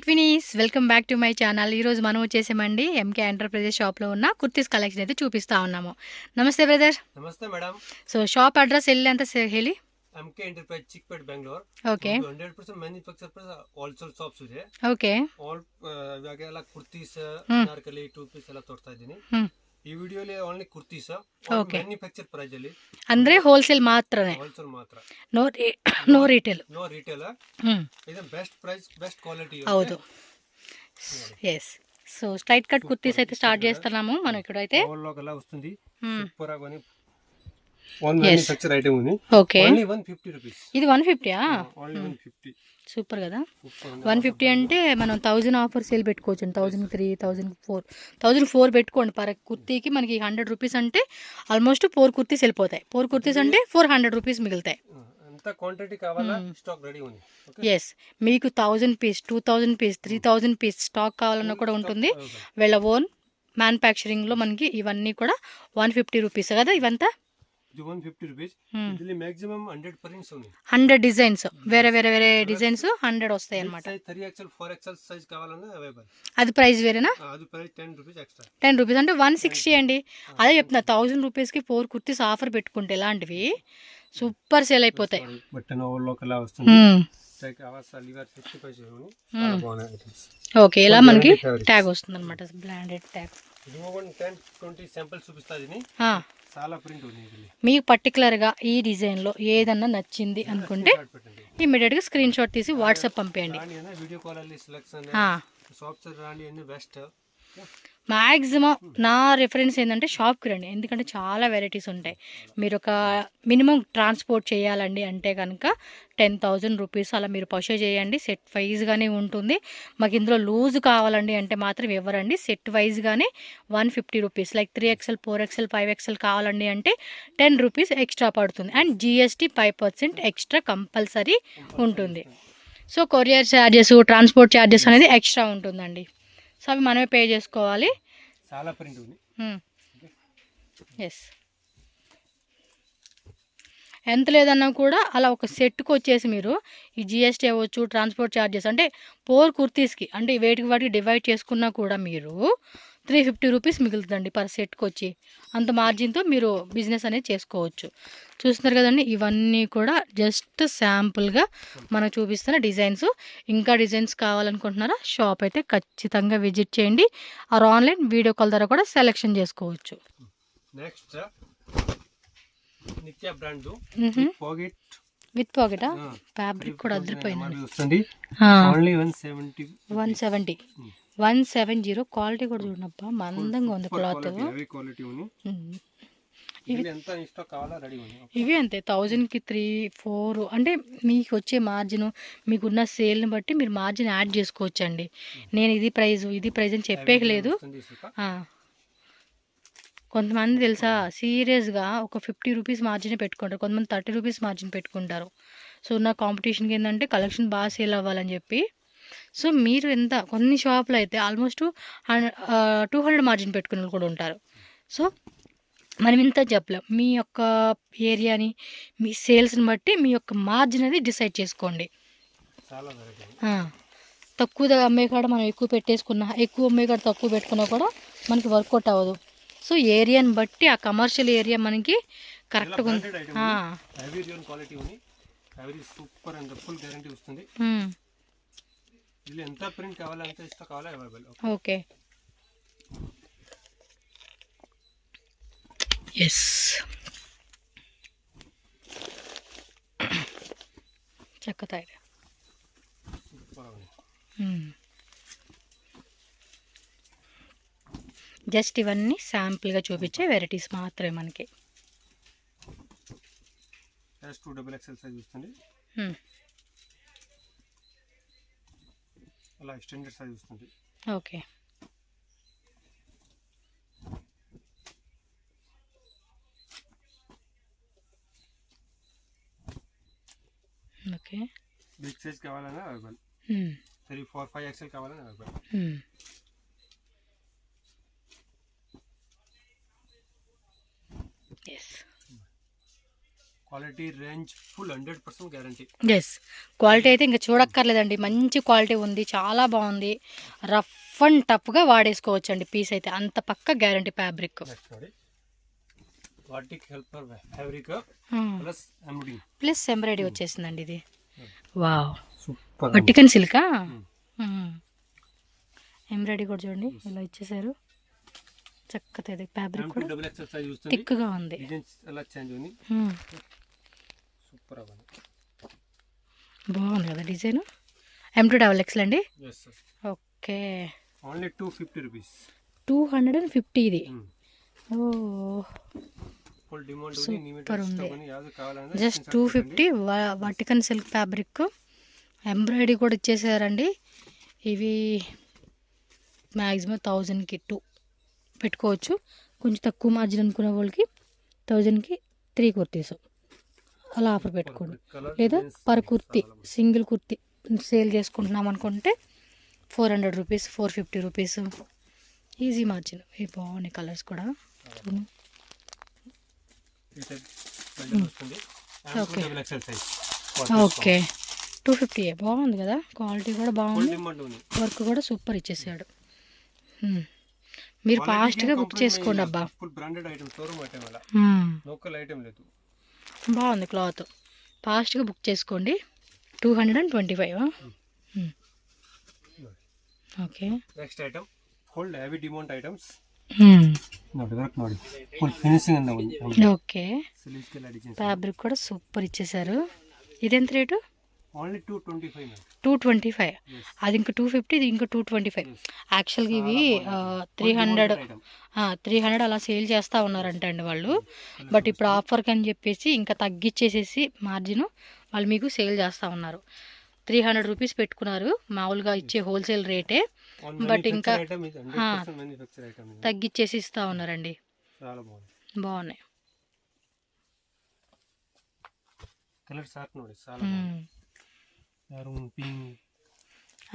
Twinnies welcome back to my channel. ఈరోజు మనం వచ్చేసామండి ఎంకే ఎంటర్ప్రైజెస్ షాప్లో ఉన్న కుర్తీస్ కలెక్షన్ అయితే చూపిస్తా ఉన్నాము. నమస్తే బ్రదర్. ನಮಸ್ತೆ ಮೇಡಮ್. ಸೊ ಶಾಪ್ ಅಡ್ರೆಸ್ ಎಲ್ಲಿ ಅಂತ ಹೇಳಿ. M K enterprise Chikkapete Bengaluru. Okay. 100% manufacture plus wholesale shops ಇದೆ. ಓಕೆ. ಆಲ್ ಇವಾಗೆಲ್ಲ ಕುರ್ತೀಸ್ ನಾರ್ಕಲಿ ಟೂ ಪೀಸ್ ಎಲ್ಲ ತೋರಿಸ್ತಾ ಇದ್ದೀನಿ. ಈ ವಿಡಿಯೋಲಿ ಓನ್ಲಿ ಕುರ್ತೀಸ್ ಮ್ಯಾನುಫ್ಯಾಕ್ಚರ್ ಪ್ರೈಸ್ ಅಲ್ಲಿ ಅಂದ್ರೆ ಹೋಲ್ಸೇಲ್ ಮಾತ್ರನೇ. ಹೋಲ್ಸೇಲ್ ಮಾತ್ರ. No retail. No retail. ಇದು ಬೆಸ್ಟ್ ಪ್ರೈಸ್ ಬೆಸ್ಟ್ క్వాలిటీ. ಹೌದು. Yes. So straight cut kurtis అయితే స్టార్ట్ చేస్తున్నాము మనం ఇక్కడైతే. ఓల్లోకలా వస్తుంది. సూపర్ గా కొని ఓన్ మ్యానుఫ్యాక్చర్ ఐటమ్ ఉంది. ఓకే. Only 150 rupees. ఇది 150 ఆ? ఓన్లీ 150. సూపర్ కదా. 150 అంటే మనం 1000 ఆఫర్ సేల్ పెట్టుకోవచ్చు. 1003 1004 పెట్టుకోండి పర్ కుర్తీకి. మనకి 100 రూపీస్ అంటే ఆల్మోస్ట్ 4 కుర్తీస్ వెళ్ళిపోతాయి. 4 కుర్తీస్ అంటే 400 రూపీస్ మిగులుతాయి. ఎంత క్వాంటిటీ కావాలా స్టాక్ రెడీ ఉంది. ఎస్. మీకు 1000 పీస్ 2000 పీస్ 3000 పీస్ స్టాక్ కావాలన్నా కూడా ఉంటుంది. వీళ్ళ ఓన్ మ్యానుఫ్యాక్చరింగ్లో మనకి ఇవన్నీ కూడా 150 రూపీస్ కదా ఇవంతా. 150 రూపీస్. ఇది మాక్సిమం 100 ఉంది. 100 డిజైన్స్ వేరే వేరే వేరే డిజైన్స్ 100 వస్తాయి అన్నమాట. 3XL 4XL సైజ్ కావాలన్నా అవైలబుల్. అది ప్రైస్ వేరేనా? అది ప్రైస్ 10 రూపీస్ ఎక్స్ట్రా. 10 రూపీస్ అంటే 160 అండి. అదే చెప్తున్నా 1000 రూపీస్కి 4 కుర్తీస్ ఆఫర్ పెట్టుకుంటే ఇలాంటివి సూపర్ సేల్ అయిపోతాయి. బటన్ ఓవర్లోకలా వస్తుంది. ఓకే. ఇలా మనకి ట్యాగ్ వస్తుంది అనమాట. Branded tag. 10-20 శాంపిల్స్ చూపిస్తాది. చాలా ప్రింట్ ఉంది. మీకు పర్టికులర్గా ఈ డిజైన్లో ఏదన్నా నచ్చింది అనుకుంటే ఇమ్మీడియట్గా స్క్రీన్ షాట్ తీసి వాట్సాప్ పంపేయండి. వీడియో కాల్ సెలెక్షన్ షాప్స్ రాండి అన్ని బెస్ట్. మ్యాక్సిమం నా రిఫరెన్స్ ఏంటంటే షాప్కి రండి. ఎందుకంటే చాలా వెరైటీస్ ఉంటాయి. మీరు ఒక మినిమం ట్రాన్స్పోర్ట్ చేయాలండి అంటే కనుక 10,000 రూపీస్ అలా మీరు పర్చేజ్ చేయండి. సెట్ వైజ్గానే ఉంటుంది. మాకు ఇందులో లూజ్ కావాలండి అంటే మాత్రం ఇవ్వరండి. Set వైజ్గానే 150 rupees. Like 3XL 4XL 5XL కావాలండి అంటే 10 రూపీస్ ఎక్స్ట్రా పడుతుంది. అండ్ GST 5% ఎక్స్ట్రా కంపల్సరీ ఉంటుంది. So courier charges transport charges అనేది ఎక్స్ట్రా ఉంటుందండి. సో అవి మనమే పే చేసుకోవాలి. చాలా ప్రింట్ ఉంది. ఎస్. ఎంత లేదన్నా కూడా అలా ఒక సెట్కి వచ్చేసి మీరు ఈ GST అవ్వచ్చు ట్రాన్స్పోర్ట్ ఛార్జెస్ అంటే 4 కుర్తీస్కి అంటే వేటికి వాటికి డివైడ్ చేసుకున్నా కూడా మీరు 350 రూపీస్ మిగులుతుందండి పర్ సెట్కి వచ్చి. అంత మార్జిన్తో మీరు బిజినెస్ అనేది చేసుకోవచ్చు. చూస్తున్నారు కదండి ఇవన్నీ కూడా జస్ట్ శాంపుల్గా మనకు చూపిస్తున్న డిజైన్స్. ఇంకా డిజైన్స్ కావాలనుకుంటున్నారా షాప్ అయితే ఖచ్చితంగా విజిట్ చేయండి. ఆర్ ఆన్లైన్ వీడియో కాల్ ద్వారా కూడా సెలెక్షన్ చేసుకోవచ్చు. నెక్స్ట్ నిత్య బ్రాండ్ విత్ పాకెటా ఫ్యాబ్రిక్ కూడా అదిరిపోయింది. 170 క్వాలిటీ కూడా చూడనబ్బా మందంగా ఉంది క్లాత్. ఇవి అంతే 1000కి 3-4 అంటే మీకు వచ్చే మార్జిన్ మీకున్న సేల్ని బట్టి మీరు మార్జిన్ యాడ్ చేసుకోవచ్చు అండి. నేను ఇది ప్రైజ్ అని చెప్పేయలేదు. కొంతమంది తెలుసా సీరియస్గా ఒక 50 రూపీస్ మార్జిన్ పెట్టుకుంటారు. కొంతమంది 30 రూపీస్ మార్జిన్ పెట్టుకుంటారు. సో నా కాంపిటీషన్కి ఏంటంటే కలెక్షన్ బాగా సేల్ అవ్వాలని చెప్పి. సో మీరు ఎంత కొన్ని షాపులు అయితే ఆల్మోస్ట్ 200 మార్జిన్ పెట్టుకునే కూడా ఉంటారు. సో మనం ఇంత చెప్పలేం. మీ యొక్క ఏరియాని మీ సేల్స్ని బట్టి మీ యొక్క మార్జిన్ అనేది డిసైడ్ చేసుకోండి. తక్కువ అమ్మే కాడ మనం ఎక్కువ పెట్టేసుకున్నా ఎక్కువ అమ్మే కాడ తక్కువ పెట్టుకున్నా కూడా మనకి వర్కౌట్ అవ్వదు. సో ఏరియాని బట్టి ఆ కమర్షియల్ ఏరియా మనకి కరెక్ట్గా ఉంది. ఓకే. ఎస్. చక్కతాయి. జస్ట్ ఇవన్నీ శాంపుల్గా చూపించే వెరైటీస్ మాత్రమే మనకి. అలా ఎక్స్టెండెడ్ సైజ్ వస్తుంది. ఓకే. ఓకే. బిగ్ సైజ్ కావాలన్నా అవైలబుల్. 3, 4, 5XL కావాలన్నా available. Yes. Quality range full 100% guarantee. Yes, quality అయితే ఇంకా చూడక్కర్లేదండి, మంచి క్వాలిటీ ఉంది, చాలా బాగుంది. రఫ్ అండ్ టఫ్గా వాడేసుకోవచ్చు అండి పీస్ అయితే, అంత పక్క గ్యారంటీ ఫ్యాబ్రిక్. నెక్స్ట్ ನೋಡಿ వాటికి helper fabric plus embroiding plus embroidery వచ్చేసిందండి ఇది. Wow, super. వర్టికన్ సిల్కా. ఎంబ్రాయిడరీ కూడా చూడండి ఇలా ఇచ్చేసారు, చక్కగా ఇది ఫ్యాబ్రిక్ కూడా డబుల్ ఎక్సెల్ సైజ్ వస్తుంది, థిక్గా ఉంది. డిజైన్స్ ఎలా చేంజ్ ఉంది, సూపర్ ఉంది. బాగుంది కదా డిజైన్. M2XL అండి. yes sir. Okay, only 250 rupees. 250 ఇది. ఓ ఫుల్ డిమాండ్ ఉంది, సూపర్ ఉంది. నిమిట్ యాజ్ కావాలంటే జస్ట్ 250 వర్టికన్ సిల్క్ ఫ్యాబ్రిక్. ఎంబ్రాయిడరీ కూడా ఇచ్చేసారండి. ఇవి మ్యాక్సిమం 1000కి 2 పెట్టుకోవచ్చు. కొంచెం తక్కువ మార్జిన్ అనుకునే వాళ్ళకి 1000కి 3 కుర్తీస్ అలా ఆఫర్ పెట్టుకోండి. లేదా per kurti single kurti sale చేసుకుంటున్నాం అనుకుంటే 400 రూపీస్, 450 రూపీస్ ఈజీ మార్జిన్. ఇవి బాగున్నాయి కలర్స్ కూడా. ఓకే ఓకే, 250 బాగుంది కదా, క్వాలిటీ కూడా బాగుంది, వర్క్ కూడా సూపర్ ఇచ్చేసాడు. మీరు ఫాస్ట్గా బుక్ చేసుకోండి అబ్బా. Full branded item, showroom item, అలా లోకల్ ఐటమ్ లేదు. బాగుంది క్లాత్, ఫాస్ట్గా బుక్ చేసుకోండి. 225. Okay, next item full heavy demand items ನೋಡಿ ವರ್ಕ್ ನೋಡಿ, ಫುಲ್ ಫಿನಿಶಿಂಗ್ ಅಂತ ఉంది. ఓకే, ఫ్యాబ్రిక్ కూడా సూపర్ ఇచ్చేసారు. ఇదెంత రేటు? ఓన్లీ 225. 225. అది ఇంకా 250, ఇది ఇంకా 225. యాక్చువల్గా ఇవి 300 అలా సేల్ చేస్తూ ఉన్నారంట అండి వాళ్ళు. బట్ ఇప్పుడు ఆఫర్కి అని చెప్పేసి ఇంకా తగ్గించేసేసి మార్జిన్ వాళ్ళు మీకు సేల్ చేస్తూ ఉన్నారు. 300 రూపీస్ పెట్టుకున్నారు మామూలుగా ఇచ్చే హోల్సేల్ రేటే, బట్ ఇంకా తగ్గించేసి ఇస్తూ ఉన్నారండి. బాగున్నాయి కలర్ సార్ ನೋಡಿ,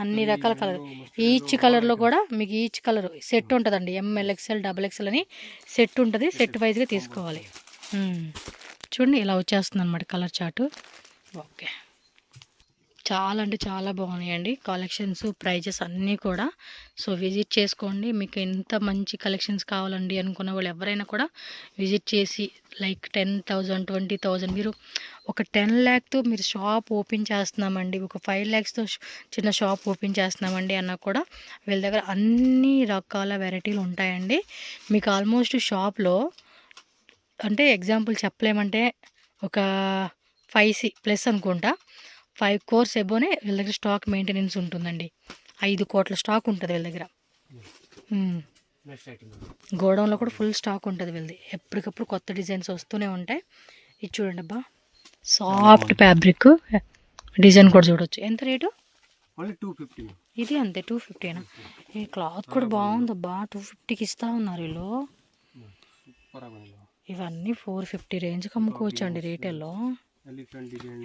అన్ని రకాల కలర్. ఈచ్ కలర్లో కూడా మీకు ఈచ్ కలర్ సెట్ ఉంటుందండి. MLXL XXL అని సెట్ ఉంటుంది, సెట్ వైజ్గా తీసుకోవాలి. చూడండి ఇలా వచ్చేస్తుంది అనమాట కలర్ చార్ట్. ఓకే, చాలా అంటే చాలా బాగున్నాయండి కలెక్షన్స్, ప్రైజెస్ అన్నీ కూడా. సో విజిట్ చేసుకోండి. మీకు ఎంత మంచి కలెక్షన్స్ కావాలండి అనుకున్న వాళ్ళు ఎవరైనా కూడా విజిట్ చేసి, లైక్ 10,000 20,000 మీరు ఒక 10 lakhతో మీరు షాప్ ఓపెన్ చేస్తున్నామండి, ఒక 5 lakhsతో చిన్న షాప్ ఓపెన్ చేస్తున్నామండి అన్నా కూడా వీళ్ళ దగ్గర అన్ని రకాల వెరైటీలు ఉంటాయండి. మీకు ఆల్మోస్ట్ షాప్లో అంటే ఎగ్జాంపుల్ చెప్పలేమంటే ఒక 5C+ అనుకుంటా, 5 crores ఎబోనే వీళ్ళ దగ్గర స్టాక్ మెయింటెనెన్స్ ఉంటుందండి. 5 కోట్ల స్టాక్ ఉంటుంది వీళ్ళ దగ్గర. గోడౌన్లో కూడా ఫుల్ స్టాక్ ఉంటుంది వీళ్ళది, ఎప్పటికప్పుడు కొత్త డిజైన్స్ వస్తూనే ఉంటాయి. ఇది చూడండి అబ్బా, సాఫ్ట్ ఫ్యాబ్రిక్, డిజైన్ కూడా చూడొచ్చు. ఎంత రేటు? ఇది అంతే 250. ఈ క్లాత్ కూడా బాగుందబ్బా, 250కి ఇస్తా ఉన్నారు వీళ్ళు. ఇవన్నీ 450 రేంజ్కి అమ్ముకోవచ్చు అండి రీటైల్లో.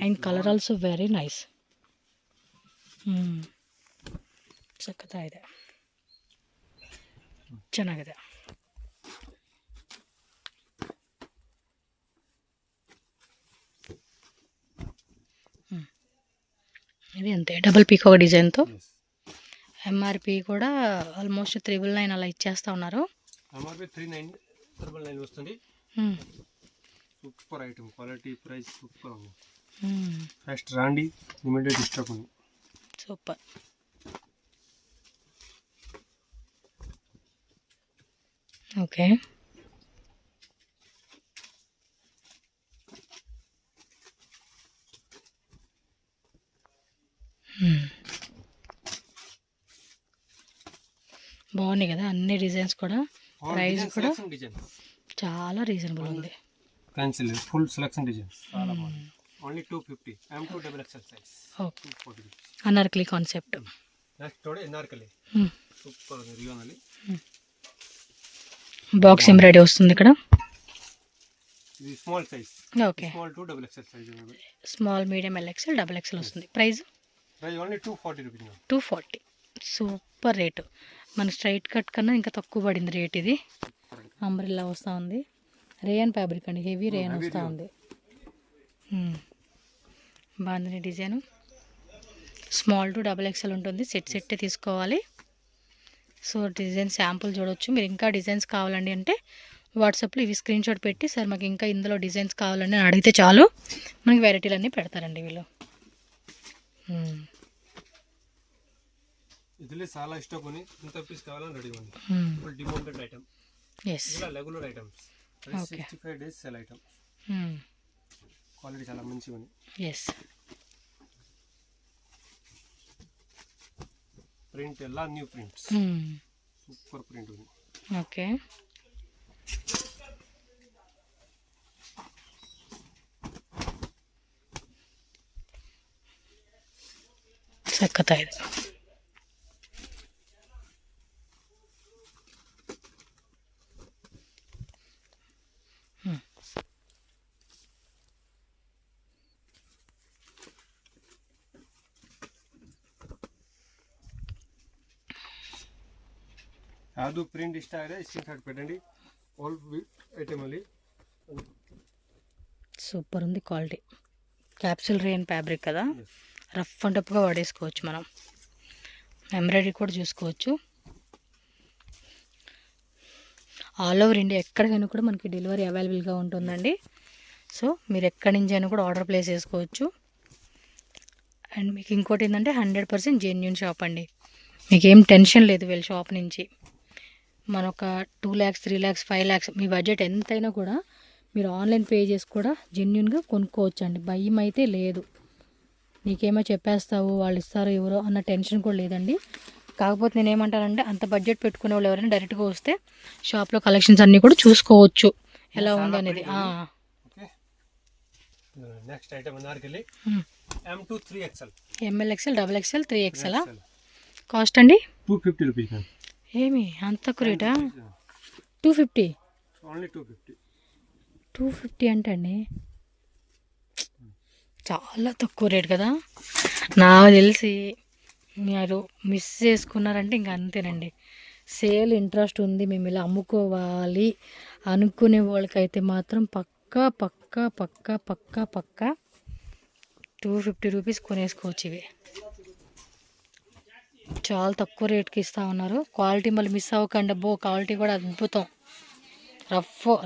And colour also very nice. ಸಖತ್ತಾಗಿದೆ, ಚೆನ್ನಾಗಿದೆ. ఇది అంతే డబుల్ పీకాక్ డిజైన్తో. MRP కూడా ఆల్మోస్ట్ 399 అలా ఇచ్చేస్తూ ఉన్నారు. MRP 399 వస్తుంది. Super item, quality price super ఉంది. ఫస్ట్ రాండి, ఇమిడియట్ స్టాక్ ఉంది. సూపర్. ఓకే, బాగున్నాయి కదా అన్ని డిజైన్స్ కూడా. ప్రైస్ కూడా చాలా రీజనబుల్ ఉంది. పెన్సిల్ ఫుల్ సెలెక్షన్ డిజైన్స్ చాలా బాగుంది. Only 250. M2XL size. Okay, Anarkali concept. Next తోడే అనార్కలి సూపర్ ఉంది. రియోనలి బాక్స్ ఎంబ్రాయిడరీ వస్తుంది ఇక్కడ. ఇది small size. Okay, small to XXL size. Small, medium, LXL, XXL వస్తుంది. Price only 240 rupees. 240. Super rate. మన స్ట్రైట్ కట్ కన్నా ఇంకా తక్కువ పడింది రేట్. ఇది అంబ్రెల్లా వస్తూ ఉంది, రేయన్ ఫ్యాబ్రిక్ అండి, హెవీ రేయన్ వస్తూ ఉంది. బాగుంది design. Small to double XL ఉంటుంది. సెట్ తీసుకోవాలి. సో డిజైన్ శాంపుల్ చూడవచ్చు. మీరు ఇంకా డిజైన్స్ కావాలండి అంటే వాట్సాప్లో ఇవి స్క్రీన్ షాట్ పెట్టి సార్ మాకు ఇంకా ఇందులో డిజైన్స్ కావాలని అడిగితే చాలు, మనకి వెరైటీలు అన్నీ పెడతారండి వీళ్ళు. ఇదిలే చాలా స్టాక్ ఉంది. ఎంత పీస్ కావాలని రెడీ ఉంది. Full demanded item. ఇలా regular items. 365 days sale item. Quality చాలా మంచిగా ఉంది. ప్రింట్ ಎಲ್ಲ న్యూ ప్రింట్స్. సూపర్ ప్రింట్ ఉంది. ఓకే. సక్కతా ఇది. ಅದು ಪ್ರಿಂಟ್ ಇಷ್ಟ ಆದರೆ ಸ್ಕ್ರೀನ್ ಶಾಟ್ పెట్టండి. ఆల్ ఐటమ్ ಅಲ್ಲಿ సూపర్ ఉంది క్వాలిటీ. క్యాప్సూల్ రేన్ ఫ్యాబ్రిక్ కదా, రఫ్ అండ్ టఫ్గా వాడేసుకోవచ్చు మనం. ఎంబ్రాయిడరీ కూడా చూసుకోవచ్చు. ఆల్ ఓవర్ ఇండియా ఎక్కడికైనా కూడా మనకి డెలివరీ అవైలబుల్గా ఉంటుందండి. సో మీరు ఎక్కడి నుంచి అయినా కూడా ఆర్డర్ ప్లేస్ చేసుకోవచ్చు. అండ్ మీకు ఇంకోటి ఏంటంటే 100% జెన్యూన్ షాప్ అండి. మీకు ఏం టెన్షన్ లేదు వీళ్ళ షాప్ నుంచి. మన ఒక 2 lakhs 3 lakhs 5 lakhs మీ బడ్జెట్ ఎంతైనా కూడా మీరు ఆన్లైన్ పే చేసి కూడా జెన్యూన్గా కొనుక్కోవచ్చు అండి. భయం అయితే లేదు. నీకేమో చెప్పేస్తావు వాళ్ళు ఇస్తారో ఎవరో అన్న టెన్షన్ కూడా లేదండి. కాకపోతే నేను ఏమంటానంటే అంత బడ్జెట్ పెట్టుకునే వాళ్ళు ఎవరైనా డైరెక్ట్గా వస్తే షాప్లో కలెక్షన్స్ అన్నీ కూడా చూసుకోవచ్చు ఎలా ఉంది అనేది. Next item Anarkali M2 3XL. ML XL double XL 3XL. Cost అండి 250 రూపీస్. ఏమి అంత తక్కువ రేటా? 250. ఓన్లీ 250. 250 అంటే అండి చాలా తక్కువ రేట్ కదా. నాకు తెలిసి మీరు మిస్ చేసుకున్నారంటే ఇంకా అంతేనండి. సేల్ ఇంట్రెస్ట్ ఉంది, మేము ఇలా అమ్ముకోవాలి అనుకునే వాళ్ళకైతే మాత్రం పక్కా 250 రూపీస్ కొనేసుకోవచ్చు. ఇవి చాలా తక్కువ రేట్కి ఇస్తూ ఉన్నారు. క్వాలిటీ మళ్ళీ మిస్ అవ్వకండి. క్వాలిటీ కూడా అద్భుతం.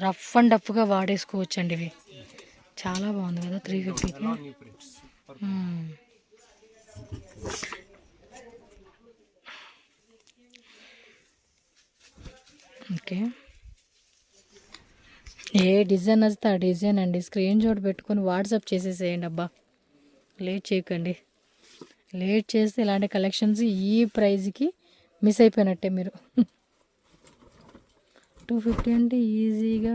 రఫ్ అండ్ టఫ్గా వాడేసుకోవచ్చు అండి. ఇవి చాలా బాగుంది కదా 350కి. ఓకే. ఏ డిజైన్ నచ్చితే ఆ డిజైన్ అండి. స్క్రీన్ షాట్ పెట్టుకొని వాట్సాప్ చేసేసేయండి. అబ్బా లేట్ చేయకండి. లేట్ చేస్తే ఇలాంటి కలెక్షన్స్ ఈ ప్రైజ్కి మిస్ అయిపోయినట్టే మీరు. 250 అంటే ఈజీగా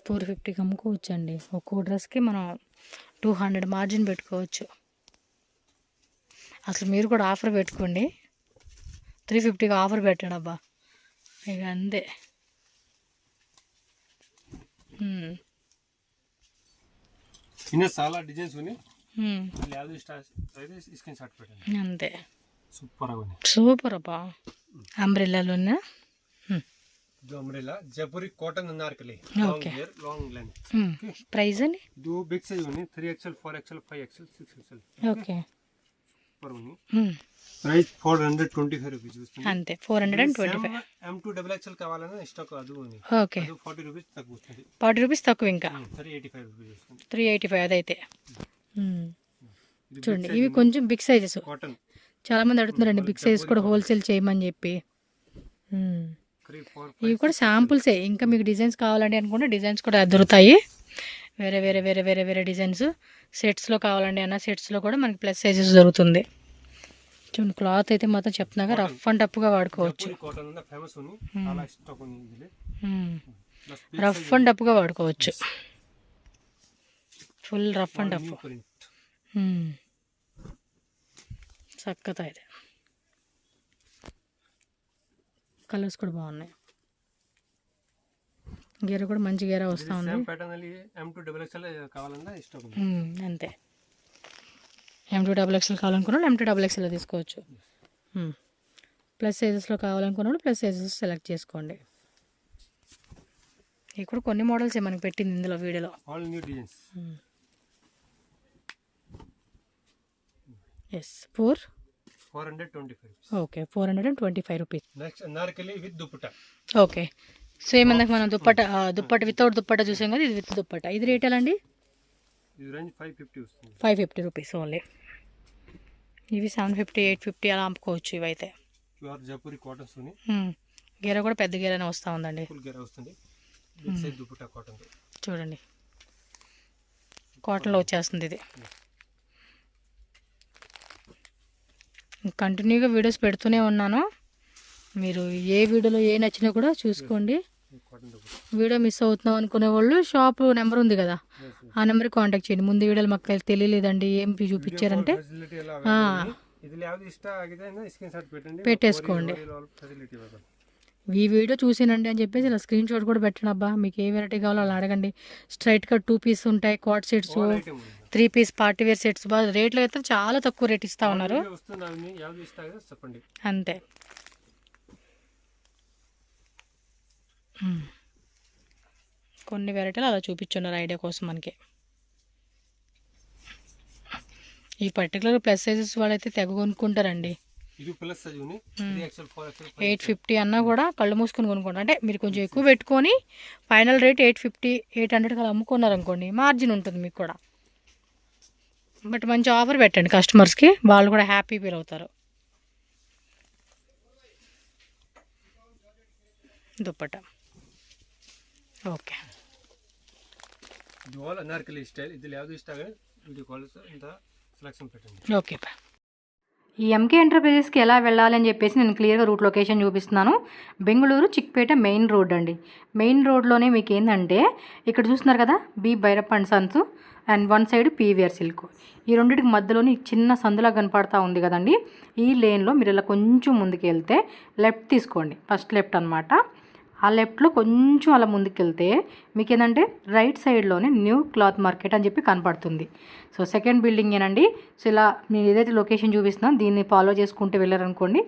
450కి అమ్ముకోవచ్చు అండి. ఒక్కో డ్రెస్కి మనం 200 మార్జిన్ పెట్టుకోవచ్చు. అసలు మీరు కూడా ఆఫర్ పెట్టుకోండి. 350కి ఆఫర్ పెట్టండి. అబ్బా ఇక అంతే. ఇన్న చాలా డిజైన్స్ ఉన్నాయి. అంతే. సూపర్ అబ్బా. అంబ్రెల్లాలో ఉన్నా umbrella Jaipuri cotton Anarkali. Okay. Long length. Price అండి? దో బిగ్ సైజ్ ఉంది. 3XL 4XL 5XL 6XL. Okay. Super ఉంది. ప్రైస్ 425 రూపీస్ వస్తుంది. అంతే 425. M2 XXL కావాలన్నా స్టాక్ అది ఉంది. ఓకే. 40 రూపీస్ తక్కువ వస్తుంది. 40 రూపీస్ తక్కువ. ఇంకా 385 రూపీస్ వస్తుంది. 385 అదైతే. చూడండి ఇవి కొంచెం బిగ్ సైజెస్. కాటన్ చాలా మంది అడుగుతున్నారండి బిగ్ సైజ్ కూడా హోల్సేల్ చేయమని చెప్పి. ఇవి కూడా శాంపుల్సే. ఇంకా మీకు డిజైన్స్ కావాలండి అనుకుంటే డిజైన్స్ కూడా దొరుకుతాయి. వేరే వేరే వేరే వేరే వేరే డిజైన్స్ సెట్స్లో కావాలండి అన్న సెట్స్లో కూడా మనకి ప్లస్ సైజెస్ దొరుకుతుంది. చూడండి క్లాత్ అయితే మాత్రం చెప్తున్నాగా రఫ్ అండ్ టఫ్గా వాడుకోవచ్చు. రఫ్ అండ్ టఫ్గా వాడుకోవచ్చు. Full rough and tough. చక్కగా ఇది కలర్స్ కూడా బాగున్నాయి. గేర కూడా మంచి గేర వస్తూ ఉంది. అంతే. M2 XXL కావాలనుకున్నాడు M2 XXL తీసుకోవచ్చు. ప్లస్ సైజెస్లో కావాలనుకున్నాడు ప్లస్ సైజెస్ సెలెక్ట్ చేసుకోండి. ఇక్కడ కొన్ని మోడల్స్ మనకి పెట్టింది ఇందులో వీడియోలో. All new designs. Yes 425. Okay 425 rupees. Next anarkali with dupatta. Okay same ఇందాక మనం దుప్పట వితౌట్ దుప్పట చూసాం కదా, ఇది విత్ దుప్పట. ఇది రేట్ ఎలా అండి? ఇది రేంజ్ 550 వస్తుంది. 550 రూపీస్ ఓన్లీ. ఇవి 750 850 అలా అమ్ముకోవచ్చు ఇవైతే. ప్యూర్ జైపూరి కాటన్స్ ని. గేర కూడా పెద్ద గేరనే వస్తూ ఉందండి. ఫుల్ గేర వస్తుంది. This side dupatta cotton. చూడండి కాటన్లో వచ్చేస్తుంది ఇది. కంటిన్యూగా వీడియోస్ పెడుతూనే ఉన్నాను, మీరు ఏ వీడియోలో ఏ నచ్చినా కూడా చూసుకోండి. వీడియో మిస్ అవుతున్నాం అనుకునే వాళ్ళు షాప్ నెంబర్ ఉంది కదా, ఆ నెంబర్కి కాంటాక్ట్ చేయండి. ముందు వీడియోలు మాకు తెలియలేదండి ఏం చూపించారంటే పెట్టేసుకోండి. ఈ వీడియో చూసానండి అని చెప్పేసి ఇలా స్క్రీన్ షాట్ కూడా పెట్టండి. అబ్బా మీకు ఏ వెరైటీ కావాలో అలా అడగండి. స్ట్రైట్గా 2 పీస్ ఉంటాయి, quad sets, 3 piece party wear sets. రేట్లు అయితే చాలా తక్కువ రేట్ ఇస్తూ ఉన్నారు అంతే. కొన్ని వెరైటీలు అలా చూపించున్నారు ఐడియా కోసం మనకి. ఈ పర్టికులర్ ప్లస్ సైజెస్ వాళ్ళైతే తెగ కొనుక్కుంటారండి. 850 అన్నా కూడా కళ్ళు మూసుకొని కొనుక్కోండి. అంటే మీరు కొంచెం ఎక్కువ పెట్టుకొని ఫైనల్ రేట్ 850 800 అలా అమ్ముకున్నారు అనుకోండి, మార్జిన్ ఉంటుంది మీకు కూడా. బట్ మంచి ఆఫర్ పెట్టండి కస్టమర్స్కి, వాళ్ళు కూడా హ్యాపీ ఫీల్ అవుతారు. దుప్పట ఓకే. ఓకే ఈ ఎంకే ఎంటర్ప్రైజెస్కి ఎలా వెళ్ళాలని చెప్పేసి నేను క్లియర్గా రూట్ లొకేషన్ చూపిస్తున్నాను. బెంగళూరు చిక్పేట మెయిన్ రోడ్ అండి. మెయిన్ రోడ్లోనే మీకు ఏంటంటే ఇక్కడ చూస్తున్నారు కదా B Bhairappa and sons and one side PVR silk. ఈ రెండింటికి మధ్యలోని చిన్న సందులా కనపడతా ఉంది కదండి. ఈ లేన్లో మీరు ఇలా కొంచెం ముందుకు వెళ్తే లెఫ్ట్ తీసుకోండి, ఫస్ట్ లెఫ్ట్ అనమాట. ఆ లెఫ్ట్లో కొంచెం అలా ముందుకెళ్తే మీకు ఏంటంటే రైట్ సైడ్లోనే న్యూ క్లాత్ మార్కెట్ అని చెప్పి కనపడుతుంది. సో సెకండ్ బిల్డింగ్ ఏనండి. సో ఇలా నేను ఏదైతే లొకేషన్ చూపిస్తున్నా దీన్ని ఫాలో చేసుకుంటూ వెళ్ళారనుకోండి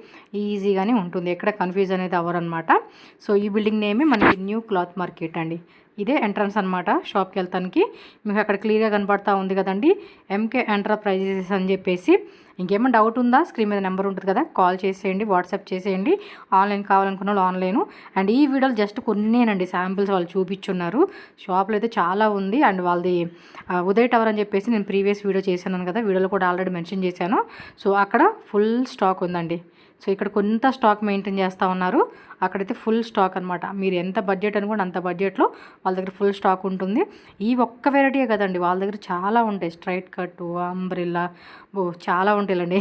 ఈజీగానే ఉంటుంది, ఎక్కడ కన్ఫ్యూజ్ అనేది అవ్వరనమాట. సో ఈ బిల్డింగ్ నేమే మనకి న్యూ క్లాత్ మార్కెట్ అండి. ఇదే ఎంట్రన్స్ అనమాట షాప్కి వెళ్తానికి. మీకు అక్కడ క్లియర్గా కనపడతా ఉంది కదండి ఎంకే ఎంటర్ప్రైజెస్ అని చెప్పేసి. ఇంకేమైనా డౌట్ ఉందా స్క్రీన్ మీద నెంబర్ ఉంటుంది కదా, కాల్ చేసేయండి, వాట్సాప్ చేసేయండి. ఆన్లైన్ కావాలనుకున్న వాళ్ళు ఆన్లైను. అండ్ ఈ వీడియోలు జస్ట్ కొన్నేనండి శాంపిల్స్ వాళ్ళు చూపించున్నారు. షాప్లో అయితే చాలా ఉంది. అండ్ వాళ్ళది ఉదయ్ టవర్ అని చెప్పేసి నేను ప్రీవియస్ వీడియో చేశాను కదా, వీడియోలో కూడా ఆల్రెడీ మెన్షన్ చేశాను. సో అక్కడ ఫుల్ స్టాక్ ఉందండి. సో ఇక్కడ కొంత స్టాక్ మెయింటైన్ చేస్తూ ఉన్నారు, అక్కడైతే ఫుల్ స్టాక్ అనమాట. మీరు ఎంత బడ్జెట్ అనుకోండి అంత బడ్జెట్లో వాళ్ళ దగ్గర ఫుల్ స్టాక్ ఉంటుంది. ఈ ఒక్క వెరైటీయే కదండి, వాళ్ళ దగ్గర చాలా ఉంటాయి. స్ట్రైట్ కట్, అంబ్రిల్లా, చాలా ఉంటాయండి.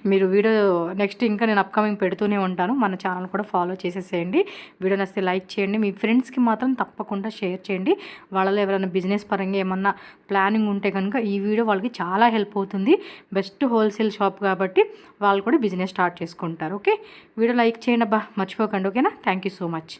మీరు వీడియో నెక్స్ట్ ఇంకా నేను అప్కమింగ్ పెడుతూనే ఉంటాను. మన ఛానల్ కూడా ఫాలో చేసేసేయండి. వీడియో నచ్చితే లైక్ చేయండి, మీ ఫ్రెండ్స్కి మాత్రం తప్పకుండా షేర్ చేయండి. వాళ్ళలో ఎవరైనా బిజినెస్ పరంగా ఏమన్నా ప్లానింగ్ ఉంటే కనుక ఈ వీడియో వాళ్ళకి చాలా హెల్ప్ అవుతుంది. బెస్ట్ హోల్సేల్ షాప్ కాబట్టి వాళ్ళు కూడా బిజినెస్ స్టార్ట్ చేసుకుంటారు. ఓకే వీడియో లైక్ చేయండి అబ్బా, మర్చిపోకండి. ఓకేనా, థ్యాంక్ యూ సో మచ్.